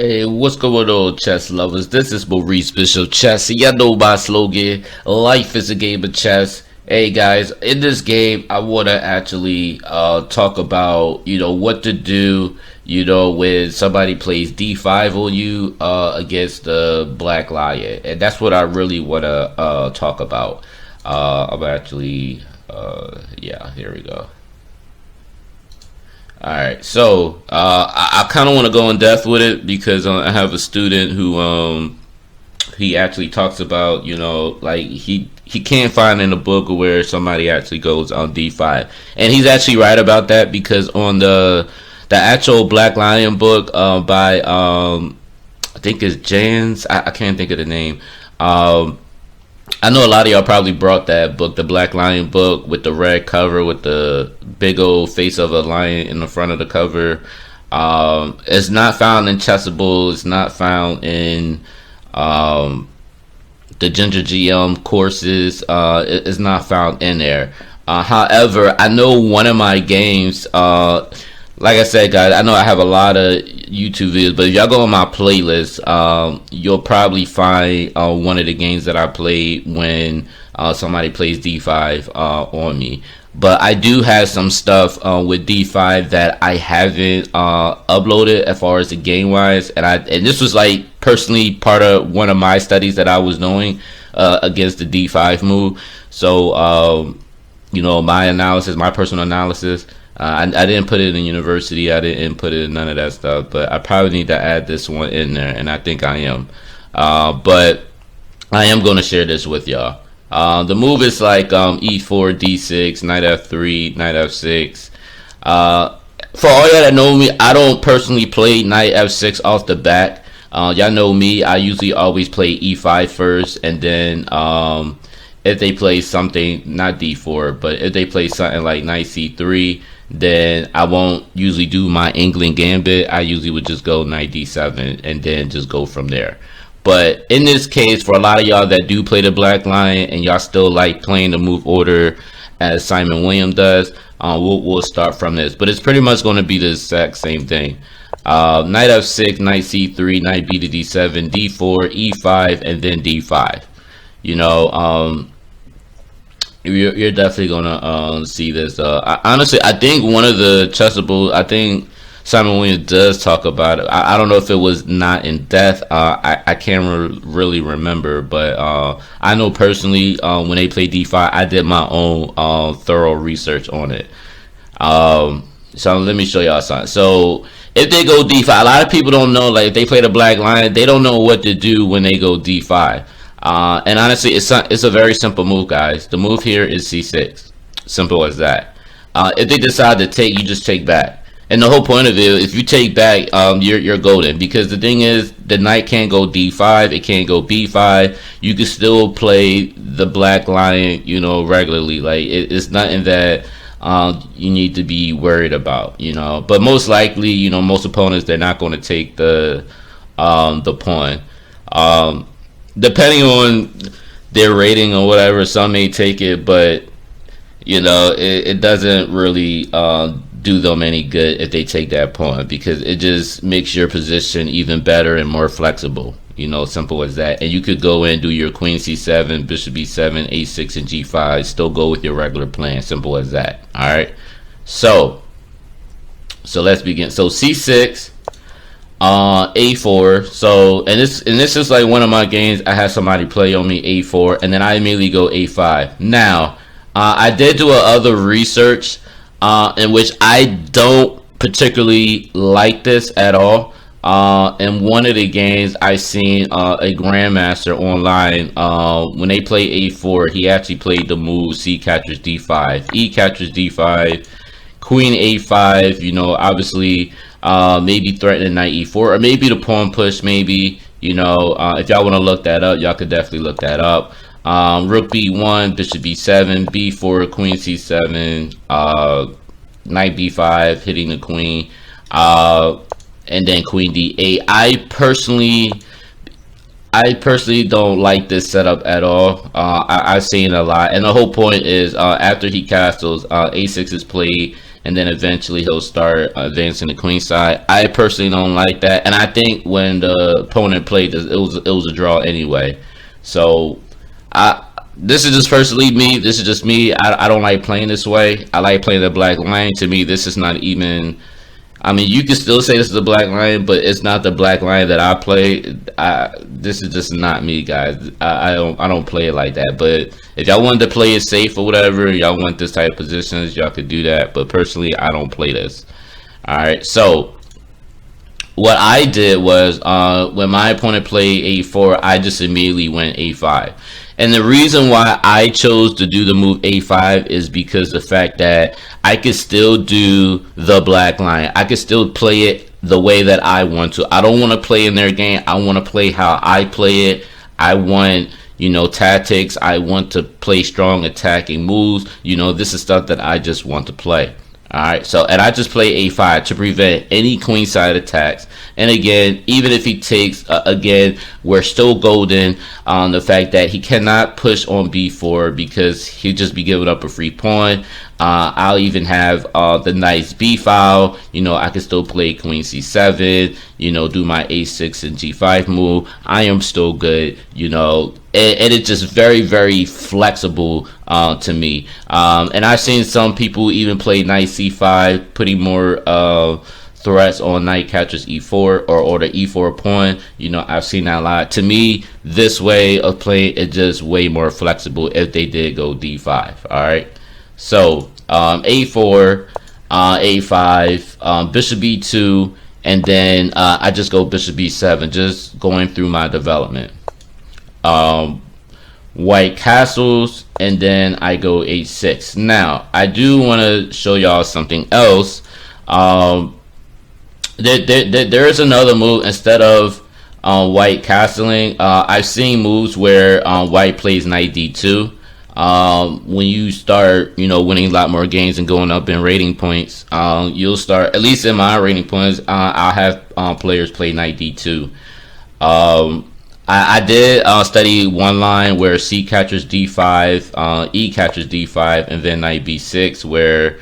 Hey, what's going on, chess lovers? This is Maurice Bishop Chess. Y'all know my slogan, life is a game of chess. Hey guys, in this game, I want to actually talk about, what to do, when somebody plays d5 on you against the Black Lion. And that's what I really want to talk about. I'm actually, yeah, here we go. All right, so I kind of want to go in depth with it because I have a student who he actually talks about, like he can't find in a book where somebody actually goes on d5, and he's actually right about that because on the actual Black Lion book by I think it's Jans, I can't think of the name. I know a lot of y'all probably brought that book, the Black Lion book with the red cover with the big old face of a lion in the front of the cover. It's not found in Chessable. It's not found in the Ginger GM courses. It's not found in there. However, I know one of my games, like I said, guys, I know I have a lot of YouTube videos, but if y'all go on my playlist, you'll probably find one of the games that I played when somebody plays d5 on me. But I do have some stuff with d5 that I haven't uploaded as far as the game wise, and this was like personally part of one of my studies that I was doing against the d5 move. So my analysis, my personal analysis. I didn't put it in university. I didn't put it in none of that stuff. But I probably need to add this one in there, and I think I am. But I am going to share this with y'all. The move is like e4, d6, knight f3, knight f6. For all y'all that know me, I don't personally play knight f6 off the bat. Y'all know me. I usually always play e5 first, and then if they play something, not d4, but if they play something like knight c3, then I won't usually do my England gambit. I usually would just go knight d7 and then just go from there. But in this case, for a lot of y'all that do play the Black Lion and y'all still like playing the move order as Simon Williams does, we'll start from this. But it's pretty much going to be the exact same thing. Knight f6, knight c3, knight b to d7, d4, e5, and then d5. You're definitely gonna see this. Honestly, I think one of the Chessable, I think Simon Williams does talk about it. I don't know if it was not in depth. I can't really remember, but I know personally when they play d5, I did my own thorough research on it. So let me show y'all something. So if they go d5, a lot of people don't know. Like if they play the Black Lion, they don't know what to do when they go d5. And honestly, it's a very simple move, guys. The move here is c6. Simple as that. If they decide to take, you just take back. And the whole point of it, if you take back, you're golden. Because the thing is, the knight can't go d5. It can't go b5. You can still play the Black Lion, regularly. Like it's nothing that you need to be worried about, But most likely, most opponents, they're not going to take the pawn. Depending on their rating or whatever, some may take it, but it doesn't really do them any good if they take that pawn, because it just makes your position even better and more flexible. Simple as that. And you could go in and do your queen c7, bishop b7, a6, and g5. Still go with your regular plan. Simple as that. All right. So let's begin. So c6. a4. So and this is like one of my games. I had somebody play on me a4, and then I immediately go a5. Now I did do other research in which I don't particularly like this at all. In one of the games I seen a Grandmaster online, when they play a4, he actually played the move c captures d5, e captures d5, queen a5, obviously maybe threatening knight e4, or maybe the pawn push, maybe, if y'all want to look that up, y'all could definitely look that up. Rook b1, bishop b7, b4, queen c7, knight b5, hitting the queen, and then queen d8. I personally don't like this setup at all. I've seen a lot, and the whole point is after he castles, a6 is played, and then eventually he'll start advancing the queen side. I personally don't like that, and I think when the opponent played this, it was a draw anyway. So this is just personally me. This is just me. I don't like playing this way. I like playing the black line. To me, this is not even. I mean, you can still say this is a black line, but it's not the black line that I play. This is just not me, guys. I don't play it like that. But if y'all wanted to play it safe or whatever, y'all want this type of positions, y'all could do that. But personally, I don't play this. All right. So what I did was when my opponent played a4, I just immediately went a5. And the reason why I chose to do the move a5 is because the fact that I could still do the black line. I could still play it the way that I want to. I don't want to play in their game. I want to play how I play it. I want, tactics. I want to play strong attacking moves. This is stuff that I just want to play. All right, so and I just play a5 to prevent any queenside attacks. And again, even if he takes, again, we're still golden on the fact that he cannot push on b4 because he'll just be giving up a free pawn. I'll even have the knight's b file. I can still play queen c7. Do my a6 and g5 move. I am still good. And it's just very, very flexible to me. And I've seen some people even play knight c5, putting more threats on knight captures e4 or the e4 pawn. I've seen that a lot. To me, this way of playing is just way more flexible if they did go d5. All right. So a4, a5, bishop b2, and then I just go bishop b7, just going through my development. White castles, and then I go h6. Now I do want to show y'all something else. There is another move instead of white castling. I've seen moves where white plays knight d2. When you start winning a lot more games and going up in rating points, you'll start, at least in my rating points, I'll have players play knight d2. I did study one line where c captures d5, e captures d5, and then knight b6, where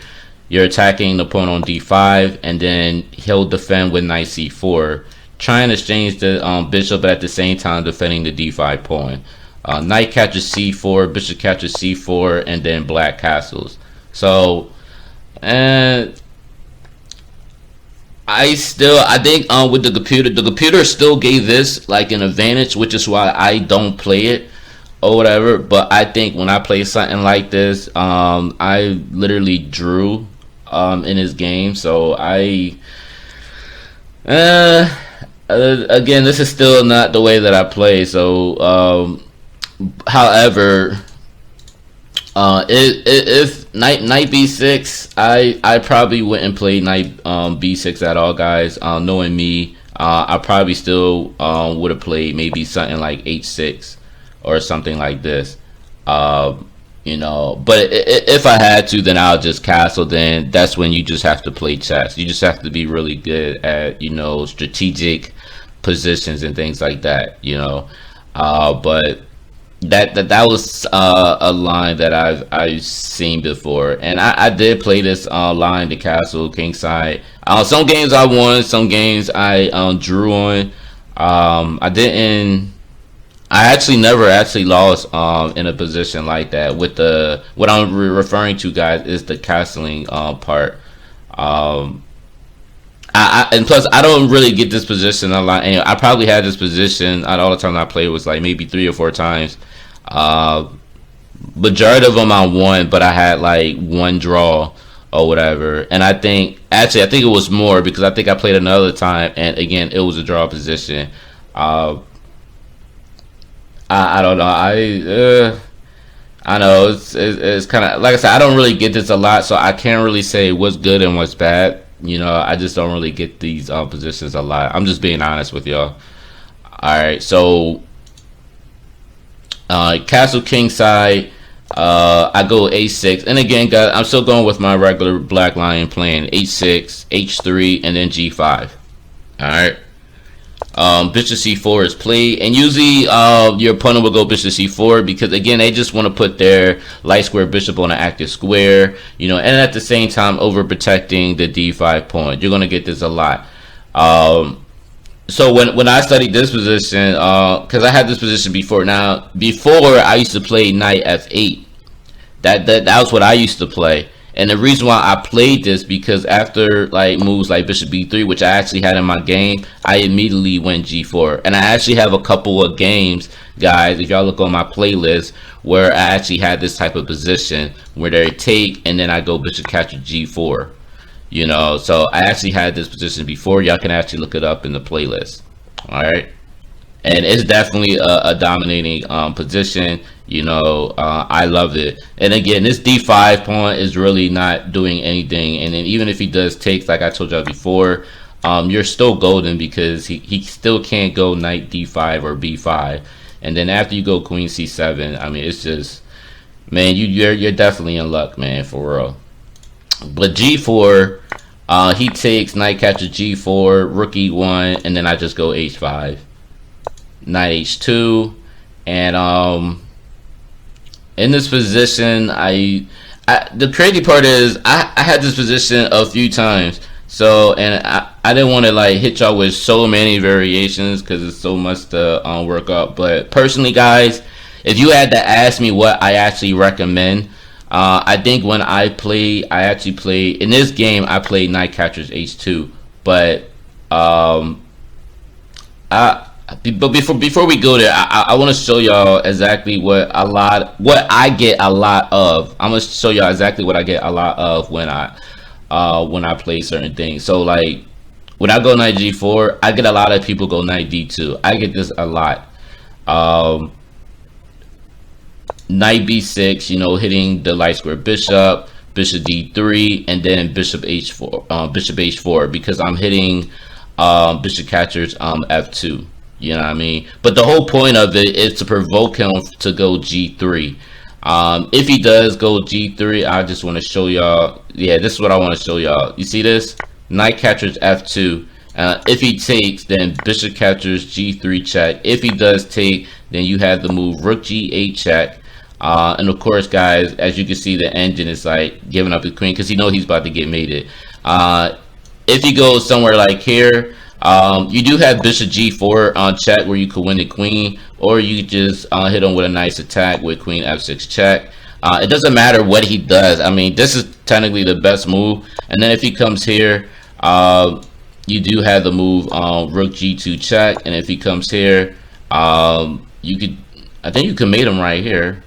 you're attacking the pawn on d5, and then he'll defend with knight c4, trying to exchange the bishop, but at the same time defending the d5 pawn. Knight catches c4, bishop catches c4, and then black castles. So, and I think with the computer still gave this like an advantage, which is why I don't play it or whatever. But I think when I play something like this, I literally drew in his game. So again, this is still not the way that I play. So however, if knight b6, I probably wouldn't play knight b6 at all, guys. Knowing me, I probably still would have played maybe something like h6 or something like this. But if I had to, then I'll just castle. Then that's when you just have to play chess. You just have to be really good at strategic positions and things like that. But that was a line that I've seen before, and I did play this line, the castle king side. Some games I won, some games I drew on. I actually never lost in a position like that. With what I'm referring to, guys, is the castling part. And plus, I don't really get this position a lot. And I probably had this position at all the time I played was like maybe 3 or 4 times. Majority of them I won, but I had like 1 draw or whatever. And I think it was more because I think I played another time, and again it was a draw position. I don't know. I know it's kind of like I said. I don't really get this a lot, so I can't really say what's good and what's bad. I just don't really get these positions a lot. I'm just being honest with y'all. All right, so castle king side, I go h6, and again, guys, I'm still going with my regular black line, playing h6, h3, and then g5. All right. Bishop c4 is played, and usually your opponent will go bishop c4 because again they just want to put their light square bishop on an active square, you know, and at the same time overprotecting the d5 pawn. You're gonna get this a lot. So when I studied this position, because I had this position before. Now before I used to play knight f8. That was what I used to play. And the reason why I played this because after like moves like bishop b3, which I actually had in my game, I immediately went g4. And I actually have a couple of games, guys, if y'all look on my playlist, where I actually had this type of position where they take and then I go bishop capture g4. You know, so I actually had this position before. Y'all can actually look it up in the playlist. All right. And it's definitely a dominating position. You know, I love it. And again, this d5 pawn is really not doing anything. And then even if he does takes, like I told y'all before, you're still golden because he still can't go knight d5 or b5. And then after you go queen c7, I mean, it's just, man, you're definitely in luck, man, for real. But g4, he takes, knight captures g4, rook e1, and then I just go h5, knight h2, and in this position, the crazy part is I had this position a few times, so and I didn't want to like hit y'all with so many variations because it's so much to work up. But personally, guys, if you had to ask me what I actually recommend. I think when I actually play in this game. I played knight captures h2, but before we go there, I want to show y'all exactly what I get a lot of. I'm gonna show y'all exactly what I get a lot of when I play certain things. So like when I go knight g4, I get a lot of people go knight d2. I get this a lot. Knight b6, you know, hitting the light square bishop, bishop d3, and then bishop h4, because I'm hitting bishop captures f2. You know what I mean? But the whole point of it is to provoke him to go g3. If he does go g3, I just want to show y'all. Yeah, this is what I want to show y'all. You see this? Knight captures f2. If he takes, then bishop captures g3 check. If he does take, then you have the move rook g8 check. And of course, guys, as you can see, the engine is like giving up the queen because he knows he's about to get mated. If he goes somewhere like here, you do have bishop g4 on check where you could win the queen, or you just hit him with a nice attack with queen f6 check. It doesn't matter what he does. I mean, this is technically the best move. And then if he comes here, you do have the move rook g2 check. And if he comes here, I think you can mate him right here.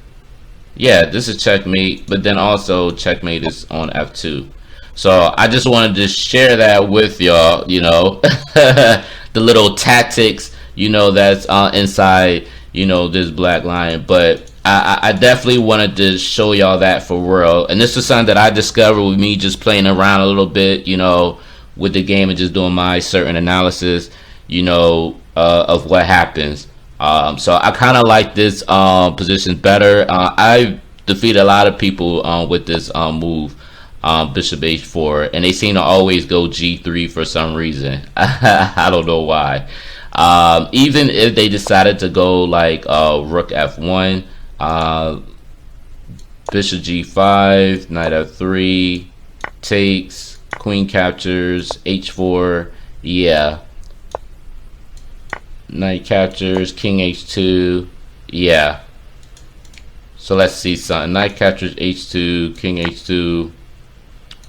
Yeah, this is checkmate, but then also checkmate is on f2. So I just wanted to share that with y'all, you know, the little tactics, you know, that's inside, you know, this black lion. But I definitely wanted to show y'all that for real. And this is something that I discovered with me just playing around a little bit, you know, with the game and just doing my certain analysis, you know, of what happens. So I kind of like this position better. I defeated a lot of people with this move, bishop h4, and they seem to always go g3 for some reason. I don't know why. Even if they decided to go like rook f1, bishop g5, knight f3, takes, queen captures, h4, yeah. Knight captures, king h2, yeah. So let's see something. Knight captures h2, king h2,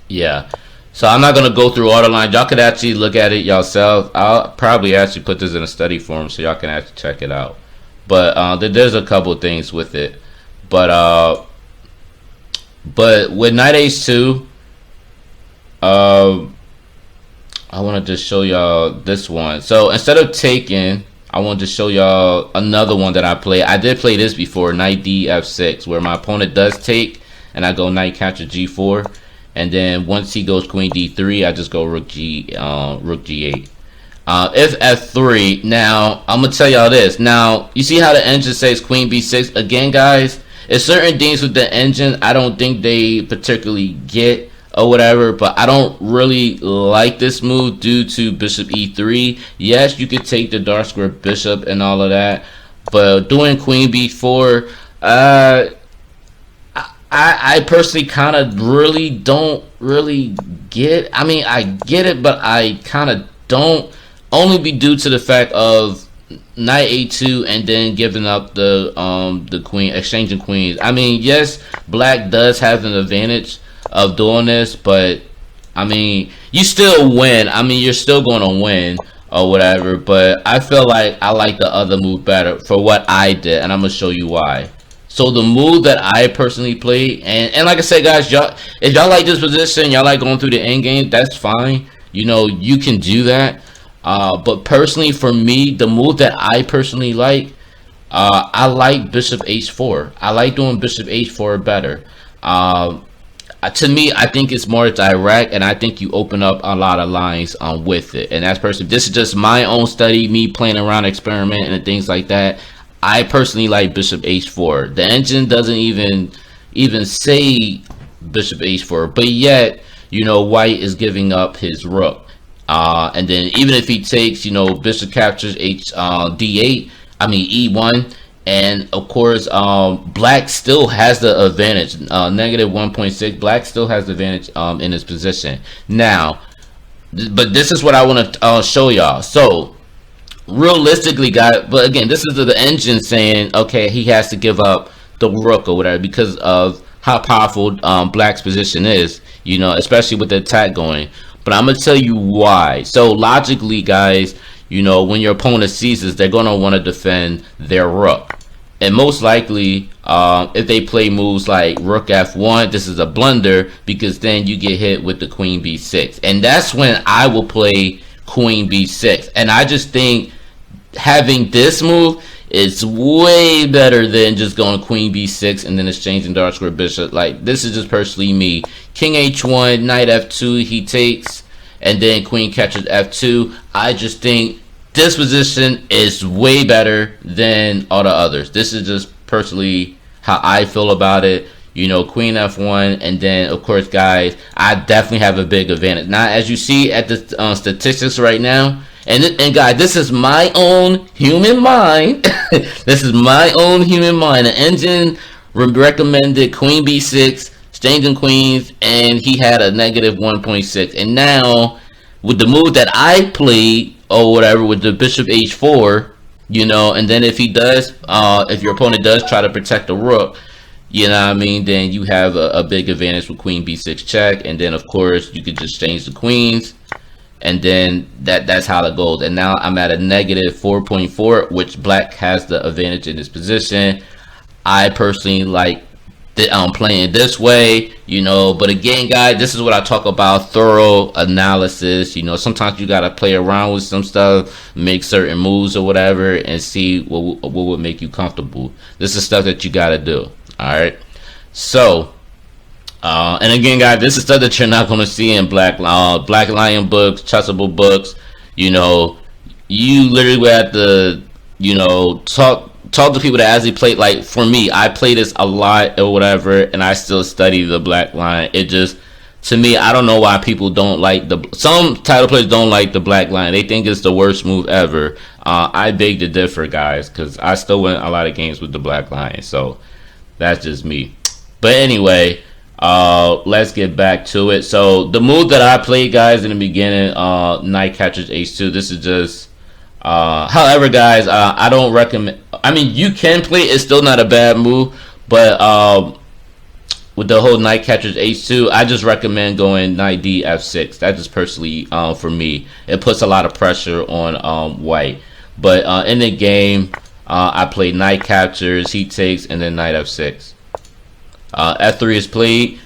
yeah. So I'm not gonna go through all the lines. Y'all could actually look at it yourself. I'll probably actually put this in a study form so y'all can actually check it out. But there's a couple things with it. But with knight h2, I want to just show y'all this one. So instead of taking, I want to show y'all another one that I play. I did play this before, knight d f6, where my opponent does take, and I go knight capture g4, and then once he goes queen d3, I just go rook g8. If f3, now I'm gonna tell y'all this. Now you see how the engine says queen b6 again, guys. It's certain things with the engine I don't think they particularly get. or whatever, but I don't really like this move due to bishop e3. Yes, you could take the dark square bishop and all of that, but doing queen b4, I personally kind of really don't really get. I mean, I get it, but I kind of don't. Only be due to the fact of knight a2 and then giving up the queen, exchanging queens. I mean, yes, black does have an advantage of doing this, but I mean, you still win. I mean, you're still going to win or whatever. But I feel like I like the other move better for what I did, and I'm gonna show you why. So the move that I personally played, and like I said, guys, y'all, if y'all like this position, y'all like going through the end game, that's fine. You know, you can do that. But personally, for me, the move that I personally like, I like bishop h4. I like doing bishop h4 better. To me, I think it's more direct, and I think you open up a lot of lines with it. And that's personally, this is just my own study, me playing around, experimenting, and things like that. I personally like bishop h4. The engine doesn't even say bishop h4, but yet, you know, white is giving up his rook. And then even if he takes, you know, bishop captures d8, I mean e1, and of course black still has the advantage, negative 1.6. Black still has the advantage in his position now. But this is what I want to show y'all. So realistically, guys, but again, this is the engine saying, okay, he has to give up the rook or whatever because of how powerful black's position is, you know, especially with the attack going. But I'm gonna tell you why. So logically, guys, you know, when your opponent seizes, they're gonna want to defend their rook, and most likely, if they play moves like rook f1, this is a blunder because then you get hit with the queen b6, and that's when I will play queen b6. And I just think having this move is way better than just going queen b6 and then exchanging dark square bishop. Like, this is just personally me. King h1, knight f2, he takes, and then queen catches f2. I just think this position is way better than all the others. This is just personally how I feel about it. You know, queen f1, and then of course, guys, I definitely have a big advantage. Now, as you see at the statistics right now, and guys, this is my own human mind. This is my own human mind. The engine recommended queen b6, exchanging queens, and he had a negative 1.6. And now, with the move that I played or whatever, with the bishop h4, you know, and then if he does, if your opponent does try to protect the rook, you know what I mean, then you have a big advantage with queen b6 check, and then of course you could just change the queens, and then that's how it goes. And now I'm at a negative 4.4, which black has the advantage in this position. I personally like playing this way, you know, but again, guys, this is what I talk about, thorough analysis. You know, sometimes you gotta play around with some stuff, make certain moves or whatever, and see what would make you comfortable. This is stuff that you gotta do. All right, so and again, guys, this is stuff that you're not going to see in Black Lion books, Chessable books. You know, you literally have to, you know, talk to people that actually play. Like for me, I play this a lot or whatever, and I still study the Black Lion. It just, to me, I don't know why people don't like some title players don't like the Black Lion. They think it's the worst move ever. I beg to differ, guys, because I still win a lot of games with the Black Lion. So that's just me. But anyway, let's get back to it. So the move that I played, guys, in the beginning, knight catches h2. This is just however, guys, I don't recommend. I mean, you can play it, it's still not a bad move, but with the whole knight catches h2, I just recommend going knight d f6. That's just personally for me. It puts a lot of pressure on white. But in the game, I played knight captures, he takes, and then knight f6. F3 is played.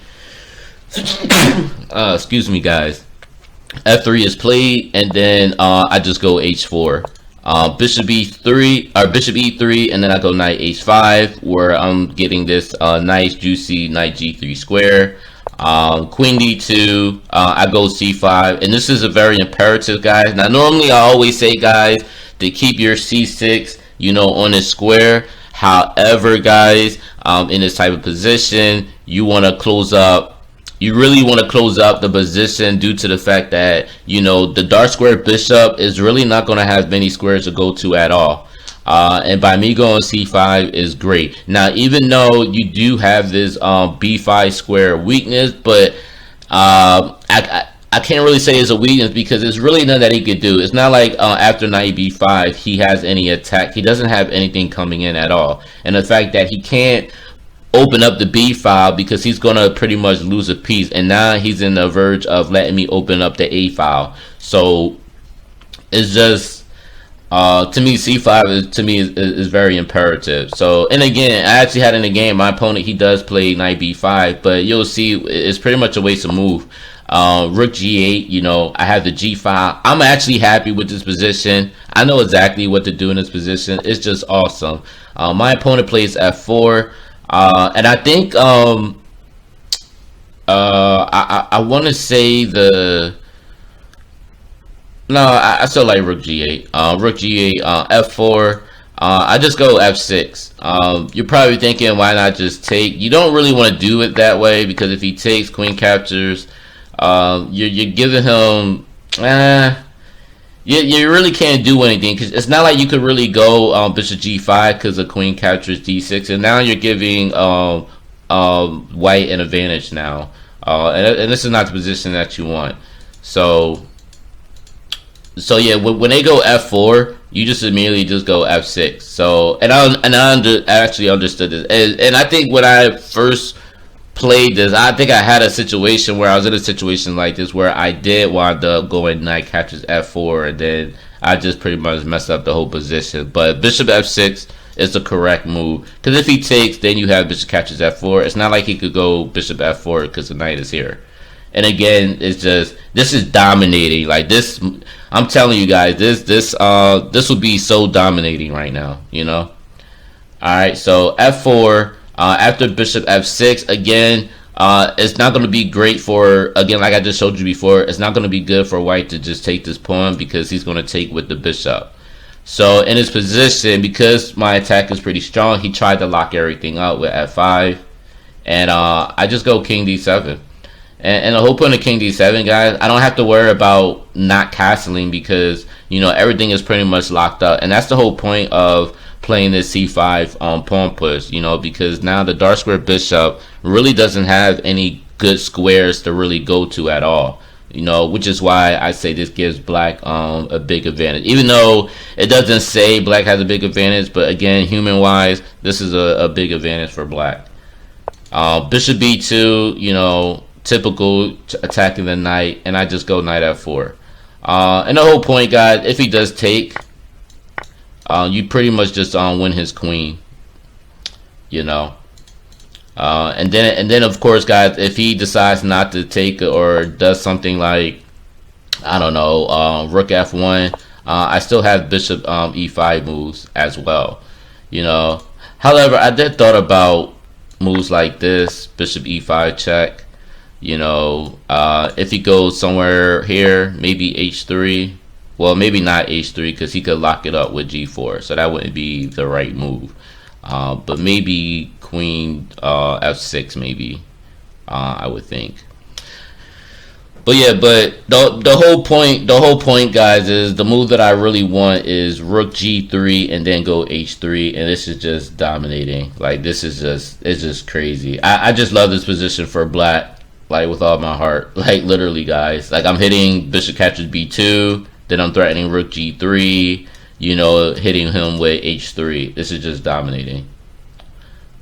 Excuse me, guys. F3 is played, and then I just go h4. Bishop e3 or bishop e3, and then I go knight h5, where I'm getting this nice juicy knight g3 square. Queen d2, I go c5, and this is a very imperative, guys. Now normally I always say, guys, to keep your c6, you know, on this square. However, guys, in this type of position, you want to close up you really want to close out the position due to the fact that, you know, the dark square bishop is really not going to have many squares to go to at all. And by me going c5 is great. Now, even though you do have this b5 square weakness, but I can't really say it's a weakness because there's really nothing that he could do. It's not like after knight b5 he has any attack. He doesn't have anything coming in at all. And the fact that he can't open up the b file because he's gonna pretty much lose a piece, and now he's in the verge of letting me open up the a file. So it's just to me, c5 is very imperative. So, and again, I actually had in the game my opponent, he does play knight b5, but you'll see it's pretty much a waste of move. Rook g8, you know, I have the g file. I'm actually happy with this position. I know exactly what to do in this position. It's just awesome. My opponent plays f4. And I think I want to say I still like rook g8. Rook g8, f4. I just go f6. You're probably thinking, why not just take? You don't really want to do it that way because if he takes, queen captures. You're giving him. You really can't do anything because it's not like you could really go bishop g5 because the queen captures d6, and now you're giving white an advantage now, and this is not the position that you want. So yeah, when they go f4, you just immediately just go f6. So I actually understood this, and I think when I first played this, I think I had a situation where I was in a situation like this where I did wind up going knight captures f4, and then I just pretty much messed up the whole position. But bishop f6 is the correct move because if he takes, then you have bishop captures f4. It's not like he could go bishop f4 because the knight is here. And again, it's just, this is dominating. Like this, I'm telling you guys, this will be so dominating right now, you know. All right, so f4. After bishop f6, again, it's not going to be great for, again, like I just showed you before, it's not going to be good for white to just take this pawn because he's going to take with the bishop. So in his position, because my attack is pretty strong, he tried to lock everything up with f5, and I just go king d7. And the whole point of king d7, guys, I don't have to worry about not castling because, you know, everything is pretty much locked up, and that's the whole point of playing this c5 pawn push, you know, because now the dark square bishop really doesn't have any good squares to really go to at all, you know, which is why I say this gives black a big advantage, even though it doesn't say black has a big advantage. But again, human wise, this is a big advantage for black. Bishop b2, you know, typical attacking the knight, and I just go knight f4. And the whole point, guys, if he does take, you pretty much just win his queen, you know. And then of course, guys, if he decides not to take or does something like, I don't know, rook f1, I still have bishop e5 moves as well, you know. However, I did thought about moves like this, bishop e5 check, you know. If he goes somewhere here, maybe h3. Well, maybe not h3 because he could lock it up with g4, so that wouldn't be the right move. But maybe queen f6, maybe, I would think. But yeah, but the whole point, guys, is the move that I really want is rook g3 and then go h3, and this is just dominating. Like this is it's just crazy. I just love this position for black, like with all my heart. Like literally, guys. Like I'm hitting bishop captures b2. Then I'm threatening rook g3, you know, hitting him with h3. This is just dominating.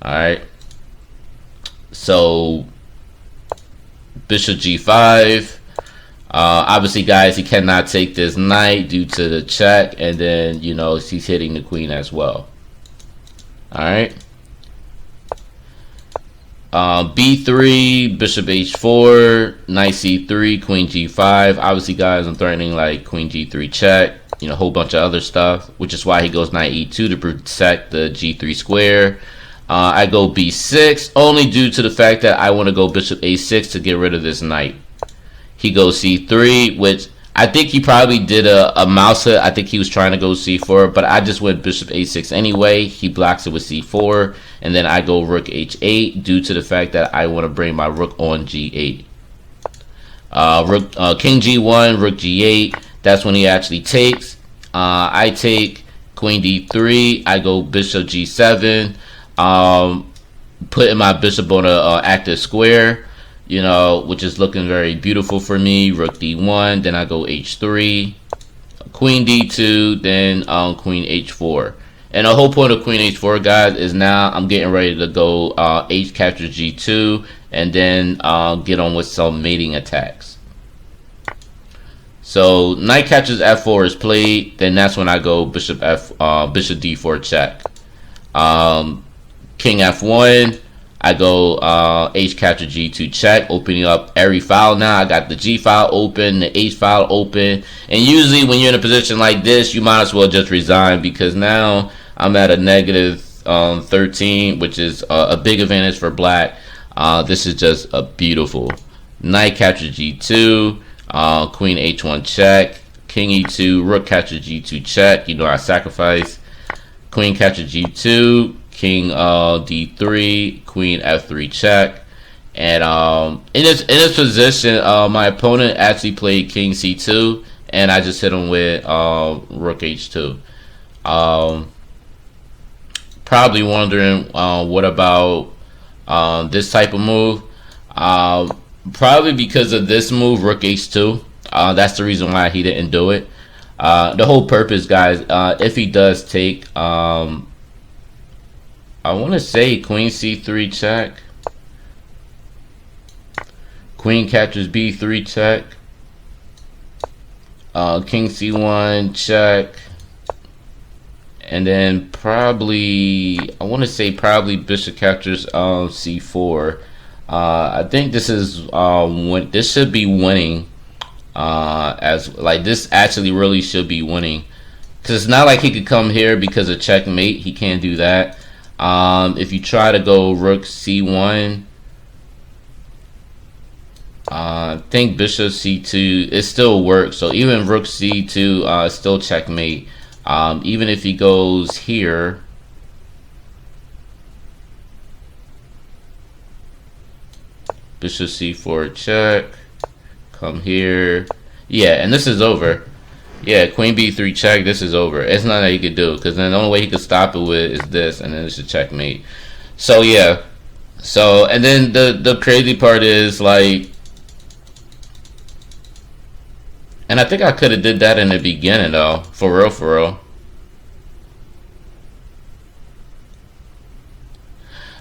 Alright. So, bishop g5. Obviously, guys, he cannot take this knight due to the check. And then, you know, he's hitting the queen as well. Alright. B3, bishop h4, knight c3, queen g5. Obviously, guys, I'm threatening like queen g3 check, you know, a whole bunch of other stuff, which is why he goes knight e2 to protect the g3 square. I go b6 only due to the fact that I want to go bishop a6 to get rid of this knight. He goes c3, which I think he probably did a mouse hit. I think he was trying to go c4, but I just went bishop a6 anyway. He blocks it with c4, and then I go rook h8 due to the fact that I want to bring my rook on g8. King g1, rook g8. That's when he actually takes. I take queen d3. I go bishop g7, putting my bishop on a active square, you know, which is looking very beautiful for me. Rook d1, then I go h3, queen d2, then queen h4. And the whole point of queen h4, guys, is now I'm getting ready to go h captures g2, and then get on with some mating attacks. So knight captures f4 is played, then that's when I go bishop d4 check. King f1, I go h capture g2 check, opening up every file. Now I got the g file open, the h file open, and usually when you're in a position like this, you might as well just resign, because now I'm at a negative 13, which is a big advantage for black. This is just a beautiful. Knight capture g2, queen h1 check, king e2, rook capture g2 check. You know, I sacrifice. Queen capture g2, king d3, queen f3 check. And in this position, my opponent actually played king c2, and I just hit him with rook h2. Probably wondering what about this type of move. Probably because of this move, rook h2. That's the reason why he didn't do it. The whole purpose, guys, if he does take, I want to say queen c3 check, queen captures b3 check, king c1 check, and then probably, I want to say probably bishop captures c4. I think this is this should be winning, as like this actually really should be winning, because it's not like he could come here because of checkmate. He can't do that. If you try to go rook c1, I think bishop c2, it still works. So even rook c2 still checkmate. Even if he goes here, bishop c4 check, come here, yeah, and this is over. Yeah, queen b3 check, this is over. It's not that he could do, because then the only way he could stop it with is this, and then it's a checkmate. So yeah, so and then the crazy part is, like, and I think I could have did that in the beginning though, for real, for real.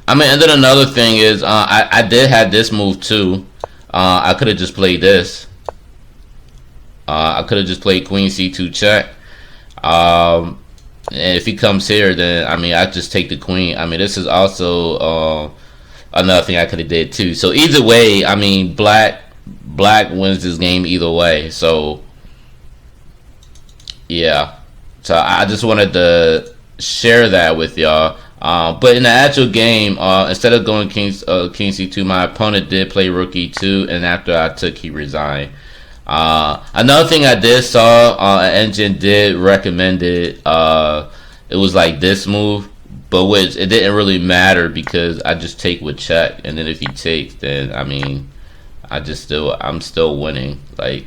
I mean, and then another thing is, I did have this move too. I could have just played this. I could have just played queen c2 check. And if he comes here, then I mean, I just take the queen. I mean, this is also another thing I could have did too. So either way, I mean, black wins this game either way. So yeah, so I just wanted to share that with y'all. But in the actual game, instead of going king c2, my opponent did play rook e2, and after I took, he resigned. Another thing I did saw, Engine did recommend it. It was like this move, but which it didn't really matter because I just take with check, and then if he takes, then I mean, I'm still winning. Like,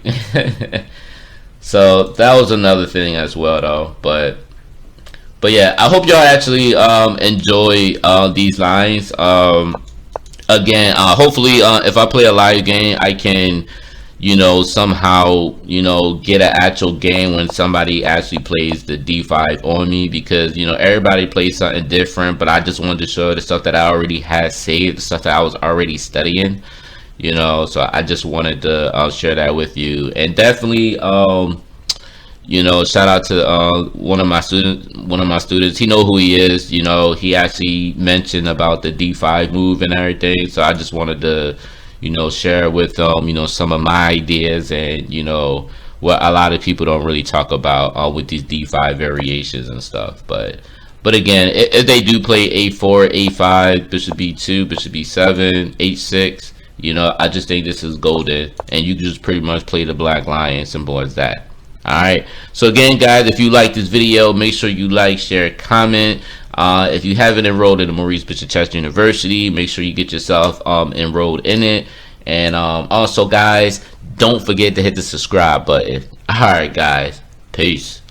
so that was another thing as well, though. But yeah, I hope y'all actually enjoy these lines. Again, hopefully, if I play a live game, I can, you know, somehow, you know, get an actual game when somebody actually plays the d5 on me, because, you know, everybody plays something different, but I just wanted to show the stuff that I already had saved, the stuff that I was already studying, you know. So I just wanted to share that with you. And definitely, you know, shout out to one of my students. He know who he is. You know, he actually mentioned about the d5 move and everything. So I just wanted to, you know, share with you know, some of my ideas, and, you know, what a lot of people don't really talk about with these d5 variations and stuff. But again, if they do play a4, a5, bishop b2, bishop b7, h6, you know, I just think this is golden, and you can just pretty much play the black lion, simple as that. Alright, so again, guys, if you like this video, make sure you like, share, comment. If you haven't enrolled in the Maurice Bishop Chess University, make sure you get yourself enrolled in it. And also, guys, don't forget to hit the subscribe button. All right, guys, peace.